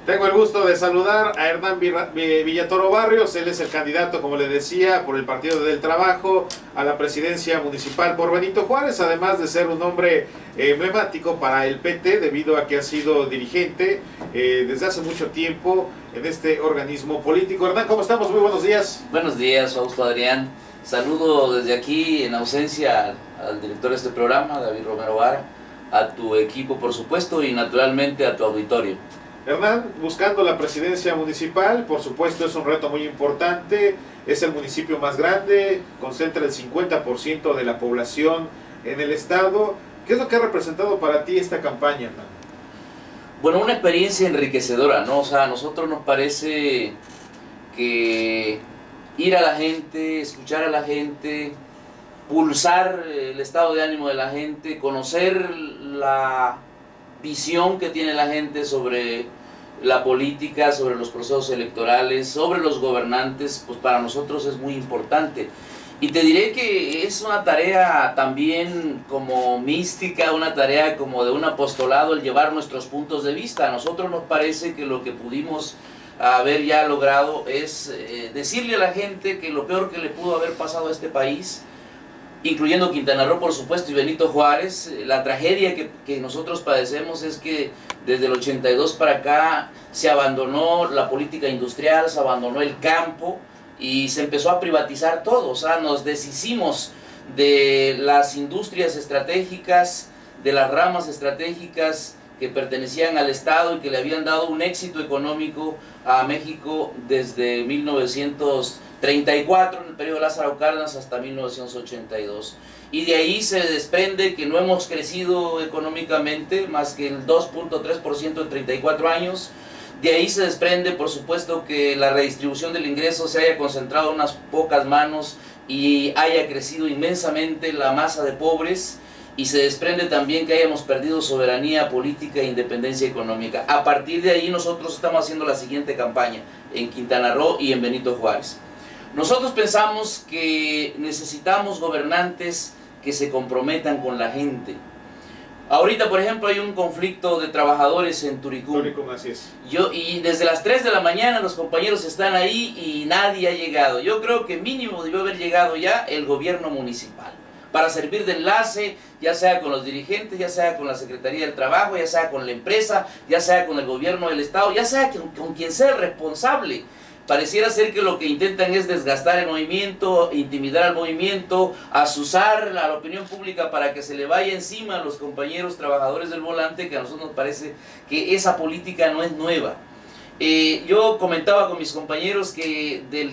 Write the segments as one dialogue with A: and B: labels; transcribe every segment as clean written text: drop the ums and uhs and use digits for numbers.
A: Tengo el gusto de saludar a Hernán Villatoro Barrios. Él es el candidato, como le decía, por el Partido del Trabajo a la presidencia municipal por Benito Juárez, además de ser un hombre emblemático para el PT debido a que ha sido dirigente desde hace mucho tiempo en este organismo político. Hernán, ¿cómo estamos? Muy buenos días.
B: Buenos días, Fausto Adrián. Saludo desde aquí en ausencia al director de este programa, David Romero Vara, a tu equipo, por supuesto, y naturalmente a tu auditorio.
A: Hernán, buscando la presidencia municipal, por supuesto es un reto muy importante, es el municipio más grande, concentra el 50% de la población en el estado. ¿Qué es lo que ha representado para ti esta campaña, Hernán?
B: Bueno, una experiencia enriquecedora, ¿no? O sea, a nosotros nos parece que ir a la gente, escuchar a la gente, pulsar el estado de ánimo de la gente, conocer la visión que tiene la gente sobre la política, sobre los procesos electorales, sobre los gobernantes, pues para nosotros es muy importante. Y te diré que es una tarea también como mística, una tarea como de un apostolado el llevar nuestros puntos de vista. A nosotros nos parece que lo que pudimos haber ya logrado es decirle a la gente que lo peor que le pudo haber pasado a este país, incluyendo Quintana Roo, por supuesto, y Benito Juárez, la tragedia que nosotros padecemos es que desde el 82 para acá se abandonó la política industrial, se abandonó el campo y se empezó a privatizar todo. O sea, nos deshicimos de las industrias estratégicas, de las ramas estratégicas que pertenecían al Estado y que le habían dado un éxito económico a México desde 1934, en el periodo de Lázaro Cárdenas, hasta 1982. Y de ahí se desprende que no hemos crecido económicamente más que el 2.3% en 34 años. De ahí se desprende, por supuesto, que la redistribución del ingreso se haya concentrado en unas pocas manos y haya crecido inmensamente la masa de pobres. Y se desprende también que hayamos perdido soberanía política e independencia económica. A partir de ahí nosotros estamos haciendo la siguiente campaña en Quintana Roo y en Benito Juárez. Nosotros pensamos que necesitamos gobernantes que se comprometan con la gente. Ahorita, por ejemplo, hay un conflicto de trabajadores en Turicum.
A: Turicum, así es.
B: Y desde las 3 de la mañana los compañeros están ahí y nadie ha llegado. Yo creo que mínimo debió haber llegado ya el gobierno municipal, para servir de enlace, ya sea con los dirigentes, ya sea con la Secretaría del Trabajo, ya sea con la empresa, ya sea con el gobierno del Estado, ya sea con quien sea el responsable. Pareciera ser que lo que intentan es desgastar el movimiento, intimidar al movimiento, azuzar a la opinión pública para que se le vaya encima a los compañeros trabajadores del volante, que a nosotros nos parece que esa política no es nueva. Yo comentaba con mis compañeros que de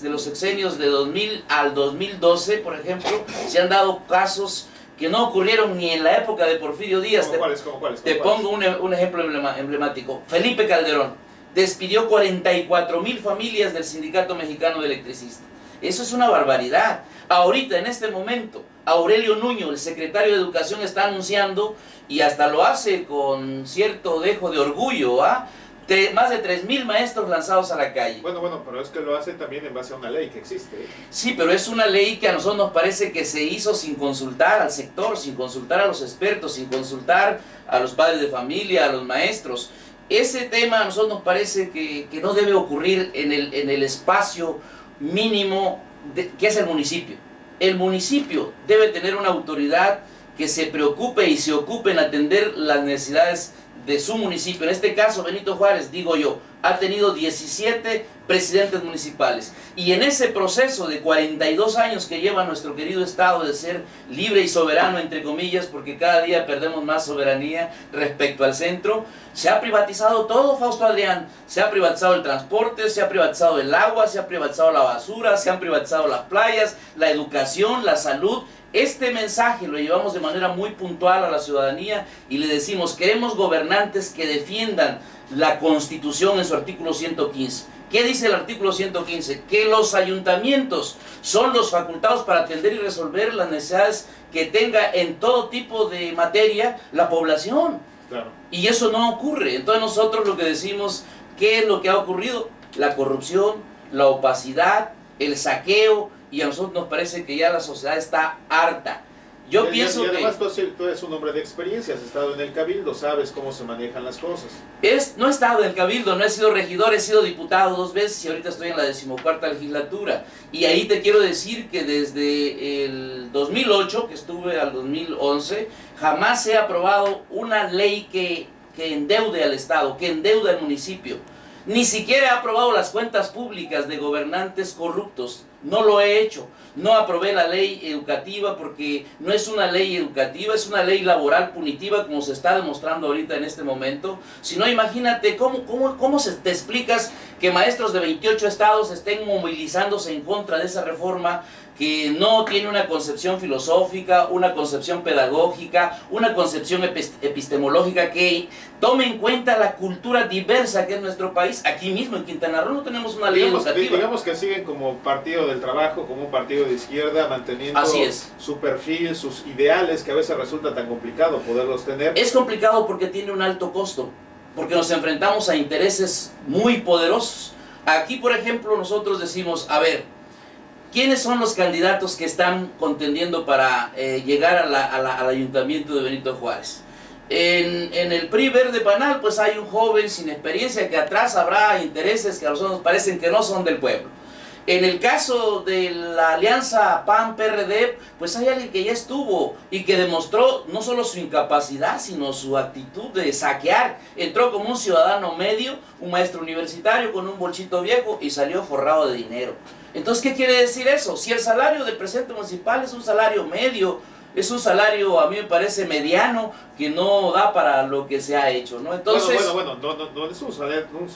B: los sexenios de 2000 al 2012, por ejemplo, se han dado casos que no ocurrieron ni en la época de Porfirio Díaz.
A: ¿Cómo cuáles?
B: Te pongo un ejemplo emblemático. Felipe Calderón despidió 44,000 familias del Sindicato Mexicano de Electricistas. Eso es una barbaridad. Ahorita, en este momento, Aurelio Nuño, el secretario de Educación, está anunciando, y hasta lo hace con cierto dejo de orgullo, más de 3,000 maestros lanzados a la calle.
A: Bueno, pero es que lo hace también en base a una ley que existe.
B: Sí, pero es una ley que a nosotros nos parece que se hizo sin consultar al sector, sin consultar a los expertos, sin consultar a los padres de familia, a los maestros. Ese tema a nosotros nos parece que no debe ocurrir en el espacio mínimo que es el municipio. El municipio debe tener una autoridad que se preocupe y se ocupe en atender las necesidades de su municipio. En este caso, Benito Juárez, digo yo, ha tenido 17 presidentes municipales. Y en ese proceso de 42 años que lleva nuestro querido estado de ser libre y soberano, entre comillas, porque cada día perdemos más soberanía respecto al centro, se ha privatizado todo, Fausto Adrián. Se ha privatizado el transporte, se ha privatizado el agua, se ha privatizado la basura, se han privatizado las playas, la educación, la salud. Este mensaje lo llevamos de manera muy puntual a la ciudadanía y le decimos: queremos gobernantes que defiendan la Constitución en su artículo 115. ¿Qué dice el artículo 115? Que los ayuntamientos son los facultados para atender y resolver las necesidades que tenga en todo tipo de materia la población.
A: Claro.
B: Y eso no ocurre. Entonces nosotros lo que decimos, ¿qué es lo que ha ocurrido? La corrupción, la opacidad, el saqueo, y a nosotros nos parece que ya la sociedad está harta. Yo pienso
A: y además
B: que...
A: tú eres un hombre de experiencia, has estado en el Cabildo, sabes cómo se manejan las cosas.
B: No he estado en el Cabildo, no he sido regidor, he sido diputado 2 veces y ahorita estoy en la 14ª legislatura. Y ahí te quiero decir que desde el 2008, que estuve al 2011, jamás se ha aprobado una ley que endeude al Estado, que endeude al municipio. Ni siquiera he aprobado las cuentas públicas de gobernantes corruptos. No lo he hecho. No aprobé la ley educativa porque no es una ley educativa, es una ley laboral punitiva como se está demostrando ahorita en este momento. Si no, imagínate cómo te explicas que maestros de 28 estados estén movilizándose en contra de esa reforma que no tiene una concepción filosófica, una concepción pedagógica, una concepción epistemológica que tome en cuenta la cultura diversa que es nuestro país. Aquí mismo en Quintana Roo no tenemos una ley educativa.
A: Digamos que siguen como partido del trabajo, como un partido de izquierda, manteniendo su perfil, sus ideales, que a veces resulta tan complicado poderlos tener.
B: Es complicado porque tiene un alto costo, porque nos enfrentamos a intereses muy poderosos. Aquí, por ejemplo, nosotros decimos, a ver, ¿quiénes son los candidatos que están contendiendo para llegar al ayuntamiento de Benito Juárez? En el PRI Verde Panal, pues hay un joven sin experiencia que atrás habrá intereses que a nosotros nos parecen que no son del pueblo. En el caso de la alianza PAN-PRD, pues hay alguien que ya estuvo y que demostró no solo su incapacidad, sino su actitud de saquear. Entró como un ciudadano medio, un maestro universitario con un bolsito viejo y salió forrado de dinero. Entonces, ¿qué quiere decir eso? Si el salario del presidente municipal es un salario medio, es un salario, a mí me parece, mediano, que no da para lo que se ha hecho, ¿no? Entonces...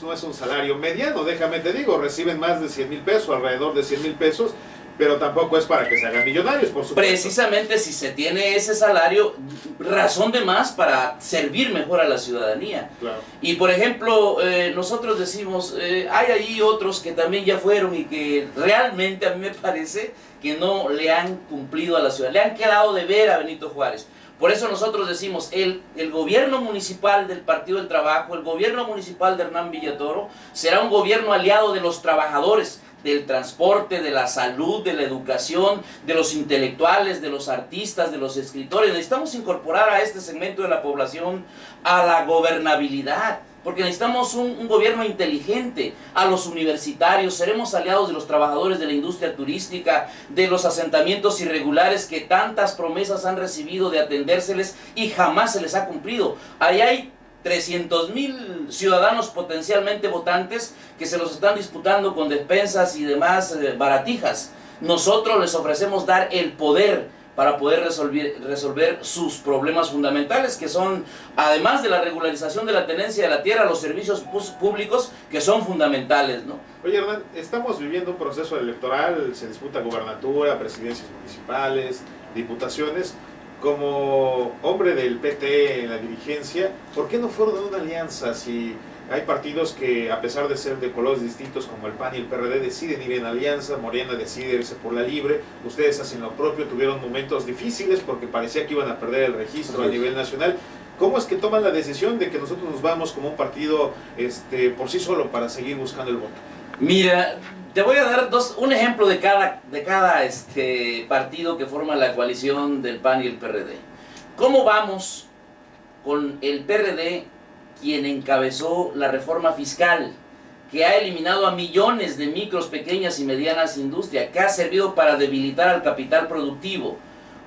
A: no es un salario mediano, déjame te digo, reciben más de 100,000 pesos, alrededor de 100,000 pesos, pero tampoco es para que se hagan millonarios, por supuesto.
B: Precisamente si se tiene ese salario, razón de más para servir mejor a la ciudadanía.
A: Claro.
B: Y por ejemplo, nosotros decimos, hay ahí otros que también ya fueron y que realmente a mí me parece que no le han cumplido a la ciudad, le han quedado de ver a Benito Juárez. Por eso nosotros decimos, el gobierno municipal del Partido del Trabajo, el gobierno municipal de Hernán Villatoro, será un gobierno aliado de los trabajadores, del transporte, de la salud, de la educación, de los intelectuales, de los artistas, de los escritores. Necesitamos incorporar a este segmento de la población a la gobernabilidad, porque necesitamos un gobierno inteligente. A los universitarios, seremos aliados de los trabajadores de la industria turística, de los asentamientos irregulares que tantas promesas han recibido de atendérseles y jamás se les ha cumplido. Ahí hay 300,000 ciudadanos potencialmente votantes que se los están disputando con despensas y demás baratijas. Nosotros les ofrecemos dar el poder para poder resolver sus problemas fundamentales, que son, además de la regularización de la tenencia de la tierra, los servicios públicos que son fundamentales, ¿no?
A: Oye, Hernán, estamos viviendo un proceso electoral, se disputa gubernatura, presidencias municipales, diputaciones. Como hombre del PT en la dirigencia, ¿por qué no fueron una alianza si hay partidos que, a pesar de ser de colores distintos como el PAN y el PRD, deciden ir en alianza? Morena decide irse por la libre, ustedes hacen lo propio, tuvieron momentos difíciles porque parecía que iban a perder el registro a nivel nacional. ¿Cómo es que toman la decisión de que nosotros nos vamos como un partido por sí solo para seguir buscando el voto?
B: Mira, te voy a dar un ejemplo de cada partido que forma la coalición del PAN y el PRD. ¿Cómo vamos con el PRD, quien encabezó la reforma fiscal, que ha eliminado a millones de micros, pequeñas y medianas industrias, que ha servido para debilitar al capital productivo?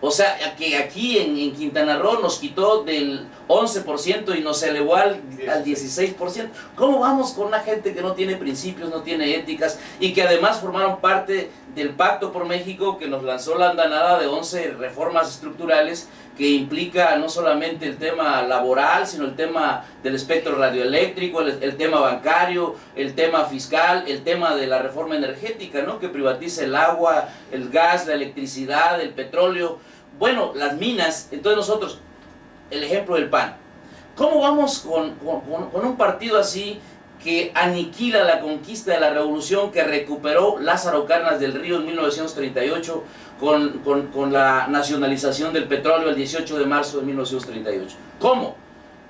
B: O sea, que aquí en Quintana Roo nos quitó del 11% y nos elevó al 16%. ¿Cómo vamos con una gente que no tiene principios, no tiene éticas y que además formaron parte del Pacto por México, que nos lanzó la andanada de 11 reformas estructurales que implica no solamente el tema laboral, sino el tema del espectro radioeléctrico, el tema bancario, el tema fiscal, el tema de la reforma energética, ¿no? Que privatiza el agua, el gas, la electricidad, el petróleo, bueno, las minas? Entonces nosotros, el ejemplo del PAN, ¿cómo vamos con un partido así que aniquila la conquista de la revolución que recuperó Lázaro Cárdenas del Río en 1938 con la nacionalización del petróleo el 18 de marzo de 1938? ¿Cómo?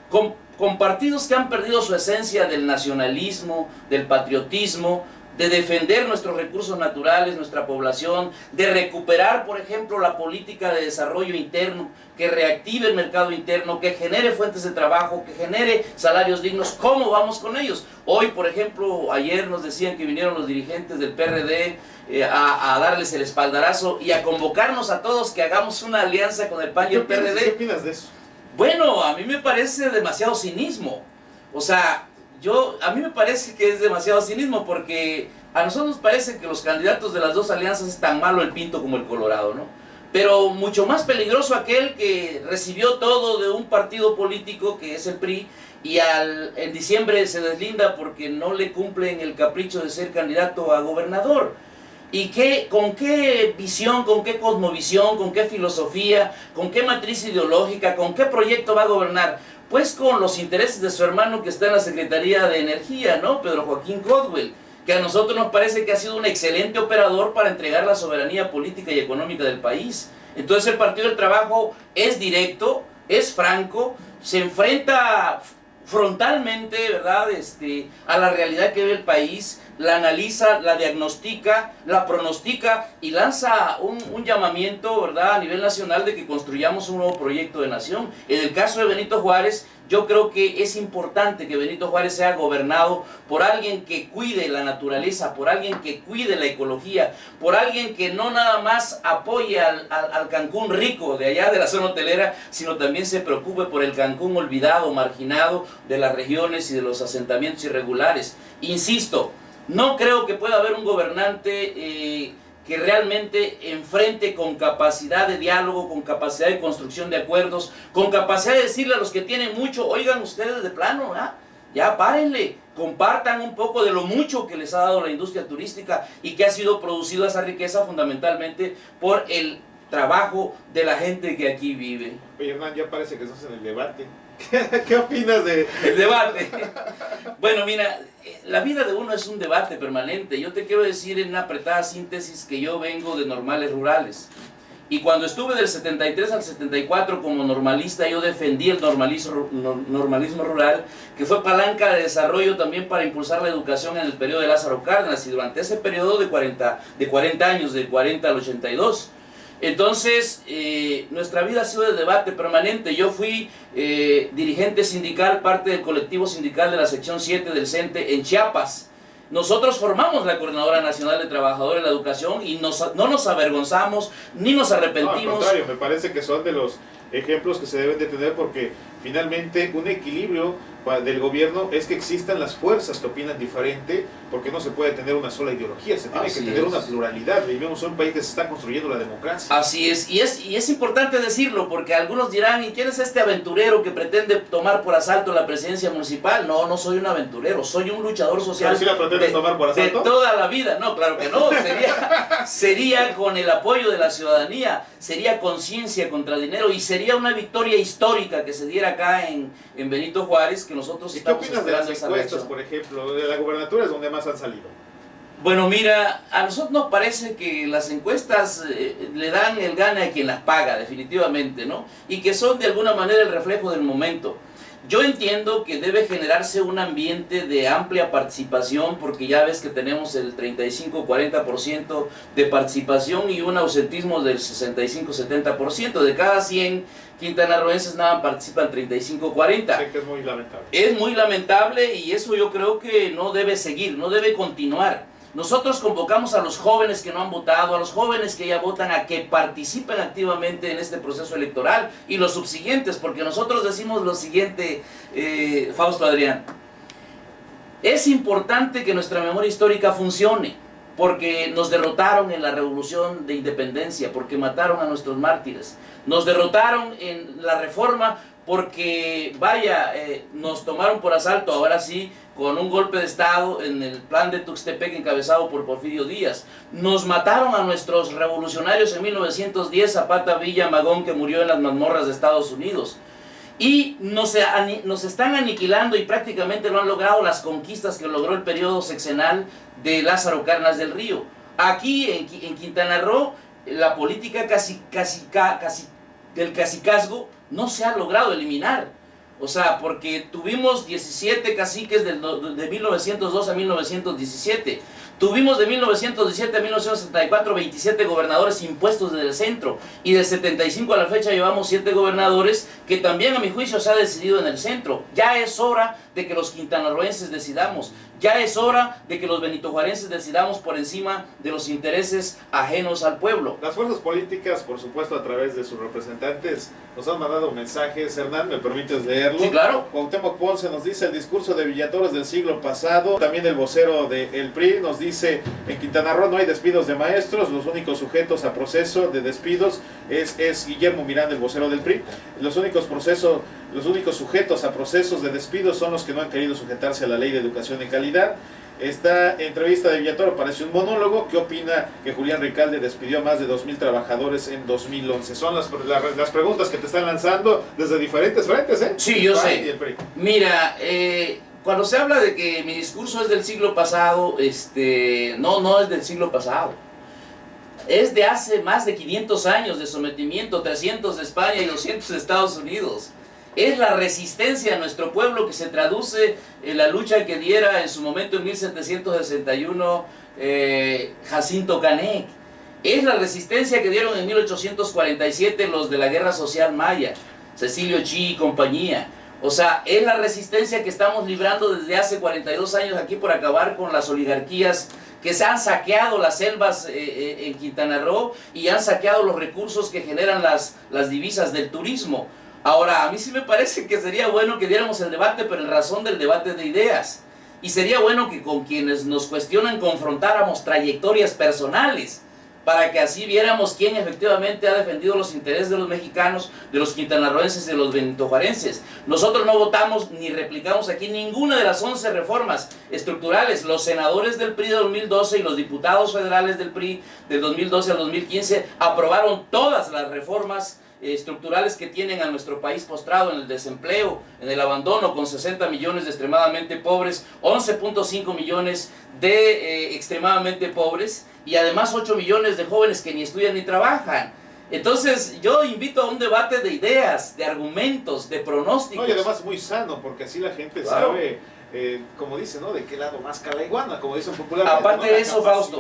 B: Con partidos que han perdido su esencia del nacionalismo, del patriotismo, de defender nuestros recursos naturales, nuestra población, de recuperar, por ejemplo, la política de desarrollo interno, que reactive el mercado interno, que genere fuentes de trabajo, que genere salarios dignos. ¿Cómo vamos con ellos? Hoy, por ejemplo, ayer nos decían que vinieron los dirigentes del PRD a darles el espaldarazo y a convocarnos a todos que hagamos una alianza con el PAN y el PRD.
A: ¿Qué opinas de eso?
B: Bueno, a mí me parece demasiado cinismo. O sea, a mí me parece que es demasiado cinismo, porque a nosotros nos parece que los candidatos de las dos alianzas es tan malo el Pinto como el Colorado, ¿no? Pero mucho más peligroso aquel que recibió todo de un partido político que es el PRI y en diciembre se deslinda porque no le cumplen el capricho de ser candidato a gobernador. ¿Y con qué visión, con qué cosmovisión, con qué filosofía, con qué matriz ideológica, con qué proyecto va a gobernar? Pues con los intereses de su hermano que está en la Secretaría de Energía, ¿no? Pedro Joaquín Codwell, que a nosotros nos parece que ha sido un excelente operador para entregar la soberanía política y económica del país. Entonces el Partido del Trabajo es directo, es franco, se enfrenta frontalmente, ¿verdad?, a la realidad que ve el país, la analiza, la diagnostica, la pronostica y lanza un llamamiento, ¿verdad?, a nivel nacional de que construyamos un nuevo proyecto de nación. En el caso de Benito Juárez, yo creo que es importante que Benito Juárez sea gobernado por alguien que cuide la naturaleza, por alguien que cuide la ecología, por alguien que no nada más apoye al Cancún rico de allá de la zona hotelera, sino también se preocupe por el Cancún olvidado, marginado de las regiones y de los asentamientos irregulares. Insisto, no creo que pueda haber un gobernante que realmente enfrente con capacidad de diálogo, con capacidad de construcción de acuerdos, con capacidad de decirle a los que tienen mucho, oigan ustedes de plano, ya párenle, compartan un poco de lo mucho que les ha dado la industria turística y que ha sido producida esa riqueza fundamentalmente por el trabajo de la gente que aquí vive.
A: Oye, Hernán, ya parece que estás en el debate. ¿Qué opinas de
B: el debate? Bueno, mira, la vida de uno es un debate permanente. Yo te quiero decir en una apretada síntesis que yo vengo de normales rurales. Y cuando estuve del 73 al 74 como normalista, yo defendí el normalismo rural, que fue palanca de desarrollo también para impulsar la educación en el periodo de Lázaro Cárdenas, y durante ese periodo de 40 años, del 40 al 82. Entonces, nuestra vida ha sido de debate permanente. Yo fui dirigente sindical, parte del colectivo sindical de la sección 7 del CENTE en Chiapas. Nosotros formamos la Coordinadora Nacional de Trabajadores de la Educación y no nos avergonzamos ni nos arrepentimos.
A: No, al contrario, me parece que son de los ejemplos que se deben de tener, porque finalmente un equilibrio del gobierno es que existan las fuerzas que opinan diferente, porque no se puede tener una sola ideología, se tiene que tener una pluralidad. Vivimos en un país que se está construyendo la democracia.
B: Así es, y es importante decirlo, porque algunos dirán, ¿y quién es este aventurero que pretende tomar por asalto la presidencia municipal? No, no soy un aventurero, soy un luchador social.
A: ¿Pero si la pretendes tomar por asalto?
B: De toda la vida. No, claro que no, sería con el apoyo de la ciudadanía, sería conciencia contra dinero, y sería una victoria histórica que se diera acá en Benito Juárez, que nosotros estamos esperando.
A: ¿Qué opinas de las encuestas, por ejemplo? De la gubernatura es donde más han salido.
B: Bueno, mira, a nosotros nos parece que las encuestas le dan el gane a quien las paga, definitivamente, ¿no? Y que son de alguna manera el reflejo del momento. Yo entiendo que debe generarse un ambiente de amplia participación, porque ya ves que tenemos el 35-40% de participación y un ausentismo del 65-70%. De cada 100 quintanarroenses nada participan 35-40.
A: Sé que es muy lamentable.
B: Es muy lamentable, y eso yo creo que no debe seguir, no debe continuar. Nosotros convocamos a los jóvenes que no han votado, a los jóvenes que ya votan, a que participen activamente en este proceso electoral y los subsiguientes, porque nosotros decimos lo siguiente, Fausto Adrián: es importante que nuestra memoria histórica funcione, porque nos derrotaron en la Revolución de Independencia, porque mataron a nuestros mártires, nos derrotaron en la Reforma, porque nos tomaron por asalto, ahora sí, con un golpe de Estado en el plan de Tuxtepec encabezado por Porfirio Díaz. Nos mataron a nuestros revolucionarios en 1910, Zapata, Villa, Magón, que murió en las mazmorras de Estados Unidos. Y nos están aniquilando, y prácticamente lo han logrado, las conquistas que logró el periodo sexenal de Lázaro Cárdenas del Río. Aquí en Quintana Roo, la política casi del cacicazgo no se ha logrado eliminar. O sea, porque tuvimos 17 caciques de 1902 a 1917. Tuvimos de 1917 a 1974 27 gobernadores impuestos desde el centro. Y del 75 a la fecha llevamos 7 gobernadores que también a mi juicio se ha decidido en el centro. Ya es hora de que los quintanarroenses decidamos. Ya es hora de que los benitojuarenses decidamos por encima de los intereses ajenos al pueblo.
A: Las fuerzas políticas, por supuesto, a través de sus representantes, nos han mandado mensajes. Hernán, ¿me permites leerlo?
B: Sí, claro.
A: Cuauhtémoc Ponce nos dice: el discurso de Villatoros del siglo pasado. También el vocero del PRI nos dice: en Quintana Roo no hay despidos de maestros, los únicos sujetos a proceso de despidos es Guillermo Miranda, el vocero del PRI. Los únicos sujetos a procesos de despidos son los que no han querido sujetarse a la ley de educación de calidad. Esta entrevista de Villatoro parece un monólogo. ¿Qué opina que Julián Ricalde despidió a más de 2,000 trabajadores en 2011? Son las preguntas que te están lanzando desde diferentes frentes, ¿eh?
B: Sí, yo sé. Mira, cuando se habla de que mi discurso es del siglo pasado, no es del siglo pasado. Es de hace más de 500 años de sometimiento, 300 de España y 200 de Estados Unidos. Es la resistencia de nuestro pueblo que se traduce en la lucha que diera en su momento en 1761 Jacinto Canek. Es la resistencia que dieron en 1847 los de la Guerra Social Maya, Cecilio Chi y compañía. O sea, es la resistencia que estamos librando desde hace 42 años aquí por acabar con las oligarquías que se han saqueado las selvas en Quintana Roo y han saqueado los recursos que generan las divisas del turismo. Ahora, a mí sí me parece que sería bueno que diéramos el debate, pero en razón del debate de ideas. Y sería bueno que con quienes nos cuestionan confrontáramos trayectorias personales, para que así viéramos quién efectivamente ha defendido los intereses de los mexicanos, de los quintanarroenses y de los benitojuarenses. Nosotros no votamos ni replicamos aquí ninguna de las 11 reformas estructurales. Los senadores del PRI de 2012 y los diputados federales del PRI del 2012 al 2015 aprobaron todas las reformas estructurales que tienen a nuestro país postrado en el desempleo, en el abandono, con 60 millones de extremadamente pobres, 11.5 millones de extremadamente pobres y además 8 millones de jóvenes que ni estudian ni trabajan. Entonces yo invito a un debate de ideas, de argumentos, de pronósticos.
A: No, y además muy sano, porque así la gente sabe, como dice, ¿no? De qué lado más la iguana, como dicen popularmente.
B: Aparte, ¿no?, de eso, Fausto,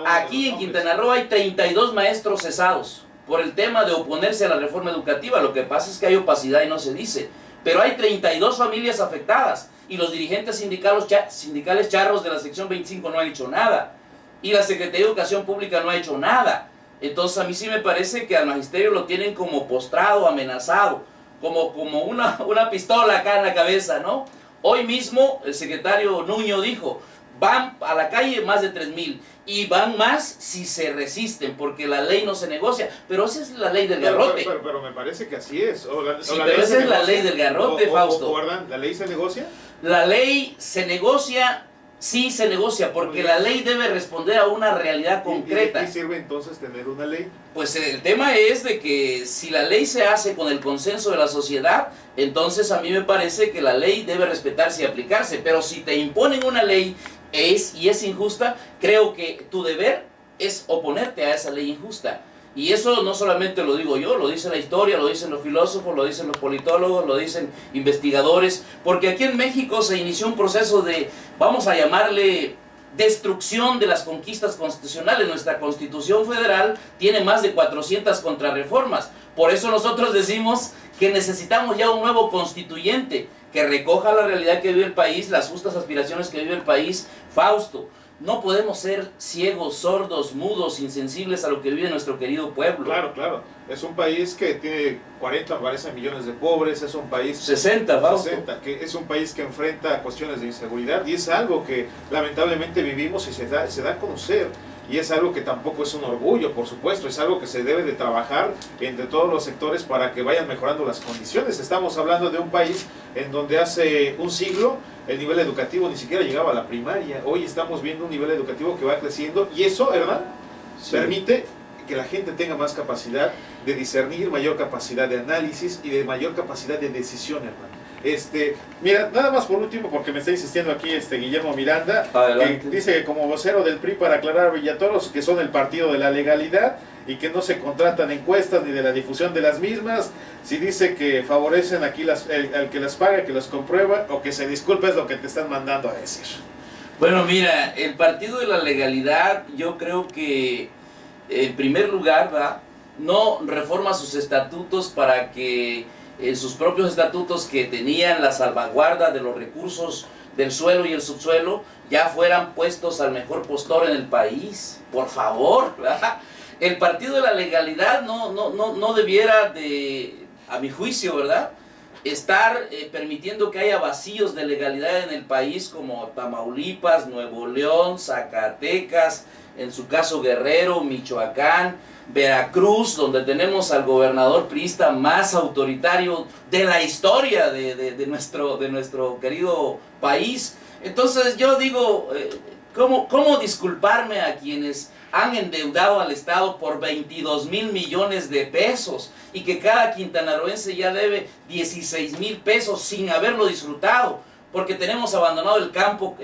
B: aquí en
A: hombres.
B: Quintana Roo hay 32 maestros cesados por el tema de oponerse a la reforma educativa. Lo que pasa es que hay opacidad y no se dice. Pero hay 32 familias afectadas y los dirigentes sindicales charros de la sección 25 no han hecho nada. Y la Secretaría de Educación Pública no ha hecho nada. Entonces a mí sí me parece que al magisterio lo tienen como postrado, amenazado, como una pistola acá en la cabeza, ¿no? Hoy mismo el secretario Nuño dijo: van a la calle más de 3,000 y van más si se resisten, porque la ley no se negocia. Pero esa es la ley del garrote.
A: Pero me parece que así es.
B: Pero esa es la ley del garrote, Fausto.
A: ¿La ley se negocia?
B: La ley se negocia, sí se negocia, porque la ley debe responder a una realidad concreta.
A: ¿Y de qué sirve entonces tener una ley?
B: Pues el tema es de que si la ley se hace con el consenso de la sociedad, entonces a mí me parece que la ley debe respetarse y aplicarse. Pero si te imponen una ley y es injusta, creo que tu deber es oponerte a esa ley injusta. Y eso no solamente lo digo yo, lo dice la historia, lo dicen los filósofos, lo dicen los politólogos, lo dicen investigadores, porque aquí en México se inició un proceso de, vamos a llamarle, destrucción de las conquistas constitucionales. Nuestra Constitución Federal tiene más de 400 contrarreformas. Por eso nosotros decimos que necesitamos ya un nuevo constituyente que recoja la realidad que vive el país, las justas aspiraciones que vive el país. Fausto, no podemos ser ciegos, sordos, mudos, insensibles a lo que vive nuestro querido pueblo.
A: Claro, claro. Es un país que tiene 40 millones de pobres, es un país...
B: 60, Fausto.
A: 60, que es un país que enfrenta cuestiones de inseguridad y es algo que lamentablemente vivimos y se da a conocer. Y es algo que tampoco es un orgullo, por supuesto, es algo que se debe de trabajar entre todos los sectores para que vayan mejorando las condiciones. Estamos hablando de un país en donde hace un siglo el nivel educativo ni siquiera llegaba a la primaria. Hoy estamos viendo un nivel educativo que va creciendo y eso, ¿verdad?, permite que la gente tenga más capacidad de discernir, mayor capacidad de análisis y de mayor capacidad de decisión, hermano. Mira, nada más por último, porque me está insistiendo aquí Guillermo Miranda,
B: Adelante.
A: que dice que como vocero del PRI para aclarar a Villatoros que son el partido de la legalidad y que no se contratan encuestas ni de la difusión de las mismas. Si dice que favorecen aquí al que las paga, que las comprueba, o que se disculpe, es lo que te están mandando a decir.
B: Bueno, mira, el partido de la legalidad, yo creo que en primer lugar, ¿va?, no reforma sus estatutos para que sus propios estatutos, que tenían la salvaguarda de los recursos del suelo y el subsuelo, ya fueran puestos al mejor postor en el país. Por favor, ¿verdad? El partido de la legalidad no debiera de, a mi juicio, ¿verdad?, estar permitiendo que haya vacíos de legalidad en el país como Tamaulipas, Nuevo León, Zacatecas, en su caso Guerrero, Michoacán, Veracruz, donde tenemos al gobernador priista más autoritario de la historia de nuestro querido país. Entonces yo digo, ¿cómo disculparme a quienes han endeudado al Estado por 22,000 millones de pesos y que cada quintanarroense ya debe 16,000 pesos sin haberlo disfrutado, porque tenemos abandonado el campo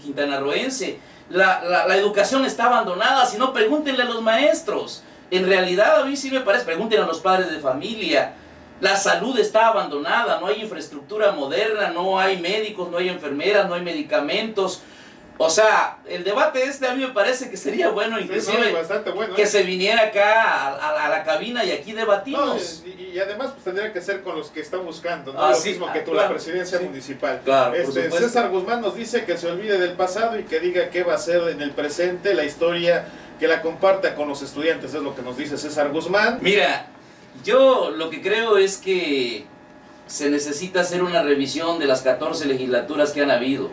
B: quintanarroense? La educación está abandonada, si no, pregúntenle a los maestros. En realidad a mí sí me parece, pregunten a los padres de familia. La salud está abandonada, no hay infraestructura moderna, no hay médicos, no hay enfermeras, no hay medicamentos. O sea, el debate a mí me parece que sería bueno, inclusive,
A: bastante bueno,
B: que se viniera acá a la cabina y aquí debatimos.
A: No, y además pues, tendría que ser con los que están buscando, ¿no?
B: Lo
A: sí, mismo que tú,
B: claro,
A: la presidencia
B: sí,
A: municipal.
B: Claro,
A: César Guzmán nos dice que se olvide del pasado y que diga qué va a ser en el presente, la historia, que la comparta con los estudiantes, es lo que nos dice César Guzmán.
B: Mira, yo lo que creo es que se necesita hacer una revisión de las 14 legislaturas que han habido.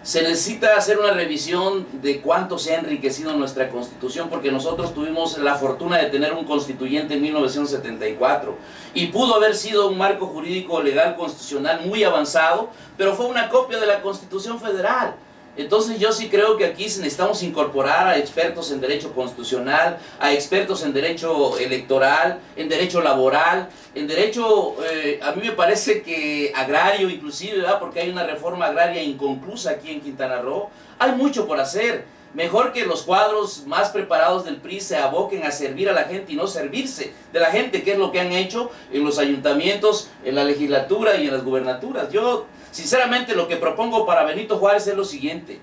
B: Se necesita hacer una revisión de cuánto se ha enriquecido nuestra Constitución, porque nosotros tuvimos la fortuna de tener un constituyente en 1974 y pudo haber sido un marco jurídico legal constitucional muy avanzado, pero fue una copia de la Constitución Federal. Entonces yo sí creo que aquí necesitamos incorporar a expertos en derecho constitucional, a expertos en derecho electoral, en derecho laboral, en derecho, a mí me parece que agrario inclusive, ¿verdad?, porque hay una reforma agraria inconclusa aquí en Quintana Roo. Hay mucho por hacer. Mejor que los cuadros más preparados del PRI se aboquen a servir a la gente y no servirse de la gente, que es lo que han hecho en los ayuntamientos, en la legislatura y en las gubernaturas. Yo, sinceramente, lo que propongo para Benito Juárez es lo siguiente.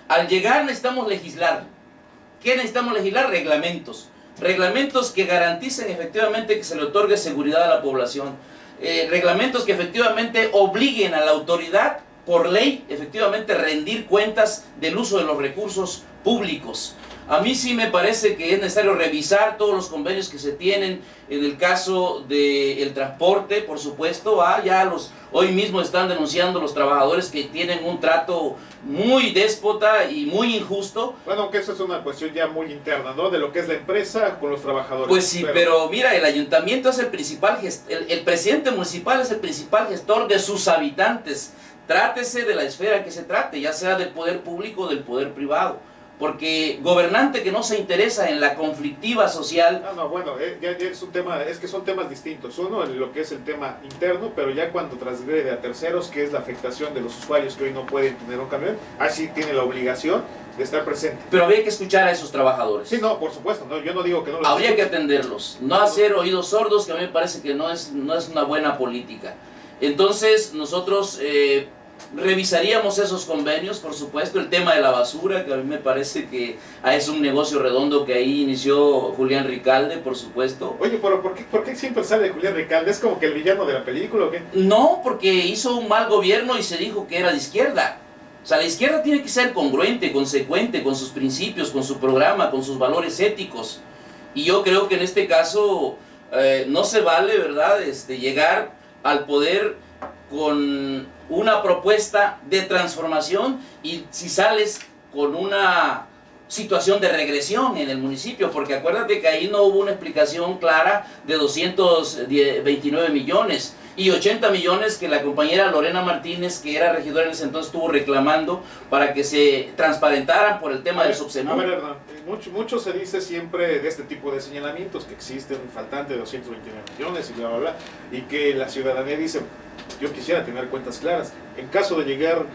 B: Al llegar necesitamos legislar. ¿Qué necesitamos legislar? Reglamentos. Reglamentos que garanticen efectivamente que se le otorgue seguridad a la población. Reglamentos que efectivamente obliguen a la autoridad, por ley, efectivamente rendir cuentas del uso de los recursos públicos. A mí sí me parece que es necesario revisar todos los convenios que se tienen en el caso del transporte, por supuesto. Hoy mismo están denunciando los trabajadores que tienen un trato muy déspota y muy injusto.
A: Bueno, que eso es una cuestión ya muy interna, ¿no?, de lo que es la empresa con los trabajadores.
B: Pues sí, pero mira, el ayuntamiento es el principal el presidente municipal es el principal gestor de sus habitantes. Trátese de la esfera que se trate, ya sea del poder público o del poder privado. Porque gobernante que no se interesa en la conflictiva social...
A: Bueno, ya es un tema, es que son temas distintos. Uno, lo que es el tema interno, pero ya cuando transgrede a terceros, que es la afectación de los usuarios que hoy no pueden tener un camión, así tiene la obligación de estar presente.
B: Pero habría que escuchar a esos trabajadores.
A: Sí, no, por supuesto, no, yo no digo que no los
B: habría
A: escuchen.
B: que atenderlos, no hacer oídos sordos, que a mí me parece que no es una buena política. Entonces, nosotros... revisaríamos esos convenios, por supuesto, el tema de la basura, que a mí me parece que es un negocio redondo que ahí inició Julián Ricalde, por supuesto.
A: Oye, pero ¿por qué siempre sale Julián Ricalde? ¿Es como que el villano de la película o qué?
B: No, porque hizo un mal gobierno y se dijo que era de izquierda. O sea, la izquierda tiene que ser congruente, consecuente con sus principios, con su programa, con sus valores éticos. Y yo creo que en este caso no se vale, ¿verdad?, llegar al poder con una propuesta de transformación, y si sales con una situación de regresión en el municipio, porque acuérdate que ahí no hubo una explicación clara de 229 millones y 80 millones que la compañera Lorena Martínez, que era regidora en ese entonces, estuvo reclamando para que se transparentaran por el tema del subsemón.
A: A ver, Hernán, mucho se dice siempre de este tipo de señalamientos, que existe un faltante de 229 millones y bla, bla, bla, y que la ciudadanía dice, yo quisiera tener cuentas claras. En caso de llegar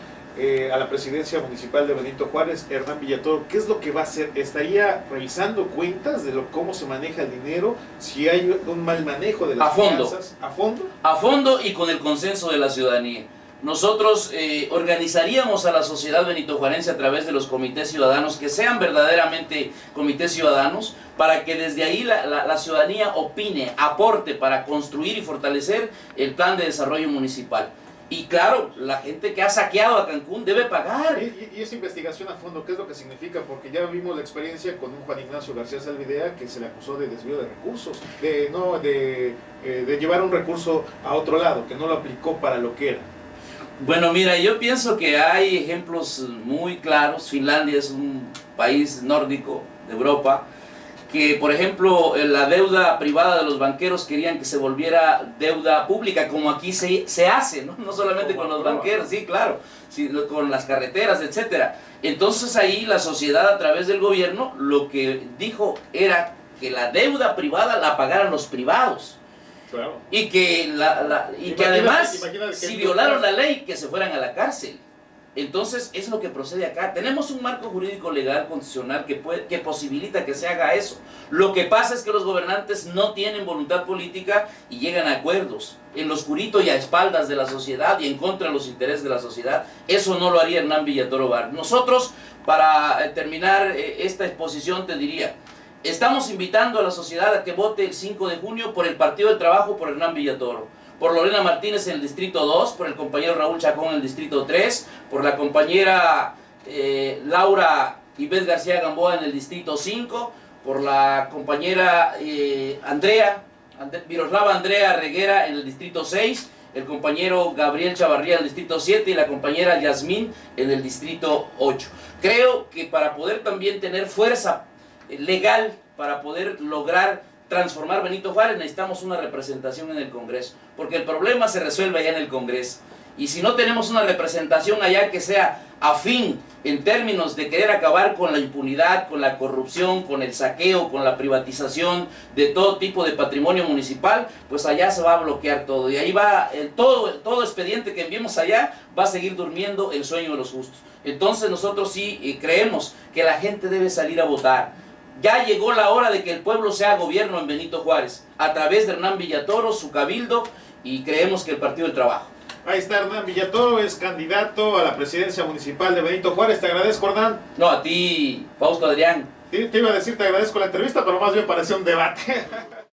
A: a la presidencia municipal de Benito Juárez, Hernán Villatoro, ¿qué es lo que va a hacer? ¿Estaría revisando cuentas de cómo se maneja el dinero? Si hay un mal manejo de las finanzas. ¿A fondo?
B: A fondo y con el consenso de la ciudadanía. Nosotros organizaríamos a la sociedad benitojuarense a través de los comités ciudadanos, que sean verdaderamente comités ciudadanos, para que desde ahí la ciudadanía opine, aporte para construir y fortalecer el plan de desarrollo municipal. Y claro, la gente que ha saqueado a Cancún debe pagar.
A: Y esa investigación a fondo, ¿qué es lo que significa? Porque ya vimos la experiencia con un Juan Ignacio García Salvidea que se le acusó de desvío de recursos, de llevar un recurso a otro lado, que no lo aplicó para lo que era.
B: Bueno, mira, yo pienso que hay ejemplos muy claros. Finlandia es un país nórdico de Europa, que por ejemplo la deuda privada de los banqueros querían que se volviera deuda pública, como aquí se hace, ¿no? No solamente con los banqueros, sí, claro, sino con las carreteras, etcétera. Entonces ahí la sociedad a través del gobierno lo que dijo era que la deuda privada la pagaran los privados.
A: Claro.
B: Y que, que además, si violaron la ley, que se fueran a la cárcel. Entonces, es lo que procede acá. Tenemos un marco jurídico legal constitucional que posibilita que se haga eso. Lo que pasa es que los gobernantes no tienen voluntad política y llegan a acuerdos en lo oscurito y a espaldas de la sociedad y en contra de los intereses de la sociedad. Eso no lo haría Hernán Villatoro Barrios. Nosotros, para terminar esta exposición, te diría, estamos invitando a la sociedad a que vote el 5 de junio por el Partido del Trabajo, por Hernán Villatoro, por Lorena Martínez en el distrito 2, por el compañero Raúl Chacón en el distrito 3, por la compañera Laura Ivette García Gamboa en el distrito 5, por la compañera Miroslava Andrea Reguera en el distrito 6, el compañero Gabriel Chavarría en el distrito 7 y la compañera Yasmín en el distrito 8. Creo que para poder también tener fuerza legal, para poder lograr transformar Benito Juárez, necesitamos una representación en el Congreso, porque el problema se resuelve allá en el Congreso. Y si no tenemos una representación allá que sea afín en términos de querer acabar con la impunidad, con la corrupción, con el saqueo, con la privatización de todo tipo de patrimonio municipal, pues allá se va a bloquear todo. Y ahí va todo expediente que enviemos allá va a seguir durmiendo el sueño de los justos. Entonces nosotros sí creemos que la gente debe salir a votar. Ya llegó la hora de que el pueblo sea gobierno en Benito Juárez, a través de Hernán Villatoro, su cabildo, y creemos que el Partido del Trabajo.
A: Ahí está Hernán Villatoro, es candidato a la presidencia municipal de Benito Juárez. Te agradezco, Hernán.
B: No, a ti, Fausto Adrián.
A: Te iba a decir, te agradezco la entrevista, pero más bien parecía un debate.